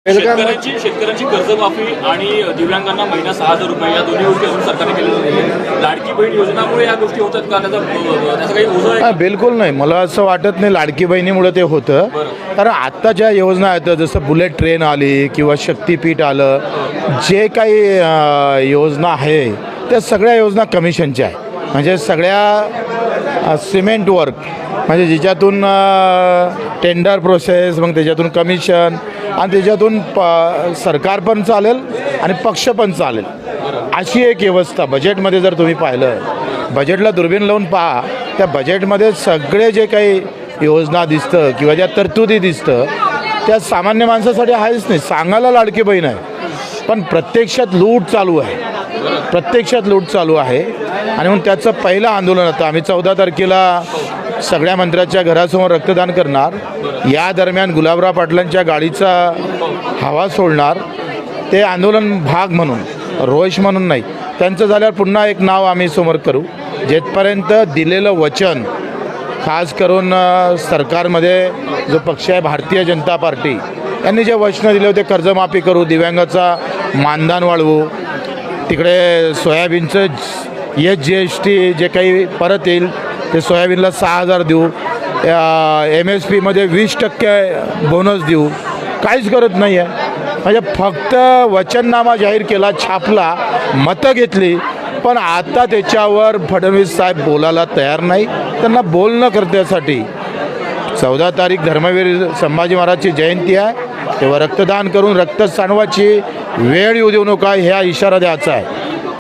शेतकऱ्यांची कर्जमाफी आणि दिव्यांगांना महिना 6,000 रुपये या दोन्ही गोष्टी अजून सरकारने केलेल्या नाही. लाडकी बहीण योजनामुळे या गोष्टी होतात का? त्याचा काही ओझं आहे? बिलकुल नाही. मला असं वाटत नाही लाडकी बहिणीमुळे ते होतं. कारण आत्ता ज्या योजना आहेत जसं बुलेट ट्रेन आली किंवा शक्तीपीठ आलं, जे काही योजना आहे त्या सगळ्या योजना कमिशनच्या आहे. म्हणजे सगळ्या सिमेंट वर्क म्हणजे ज्याच्यातून टेंडर प्रोसेस, मग त्याच्यातून कमिशन आणि त्याच्यातून सरकार पण चालेल आणि पक्ष पण चालेल अशी एक व्यवस्था. बजेटमध्ये जर तुम्ही पाहिलं, बजेटला दुर्बीण लावून पहा, त्या बजेटमध्ये सगळे जे काही योजना दिसतं किंवा ज्या तरतुदी दिसतं त्या सामान्य माणसासाठी आहेच नाही. सांगायला लाडकी बहीण आहे पण प्रत्यक्षात लूट चालू आहे, प्रत्यक्षात लूट चालू आहे. आणि म्हणून त्याचं पहिलं आंदोलन होतं. आम्ही 14 तारखेला सगळ्या मंत्र्यांच्या घरासमोर रक्तदान करणार. या दरम्यान गुलाबराव पाटलांच्या गाडीचा हवा सोडणार. ते आंदोलन भाग म्हणून, रोष म्हणून नाही. त्यांचं झाल्यावर पुन्हा एक नाव आम्ही समोर करू. जेथपर्यंत दिलेलं वचन, खास करून सरकारमध्ये जो पक्ष आहे भारतीय जनता पार्टी, यांनी जे वचनं दिले होते, कर्जमाफी करू, दिव्यांगाचा मानधन वाढवू, तिकडे सोयाबीनचं GST जे काही परत येईल ते सोयाबीनला 6,000 देऊ, MSPमध्ये 20% बोनस देऊ, काहीच करत नाही आहे. म्हणजे फक्त वचननामा जाहीर केला, छापला, मतं घेतली, पण आता त्याच्यावर फडणवीस साहेब बोलायला तयार नाही. त्यांना बोलणं करण्यासाठी 14 तारीख धर्मवीर संभाजी महाराजची जयंती आहे, तेव्हा रक्तदान करून रक्त सांडवाची वेळ येऊ देऊ नका, ह्या इशारा द्यायचा आहे.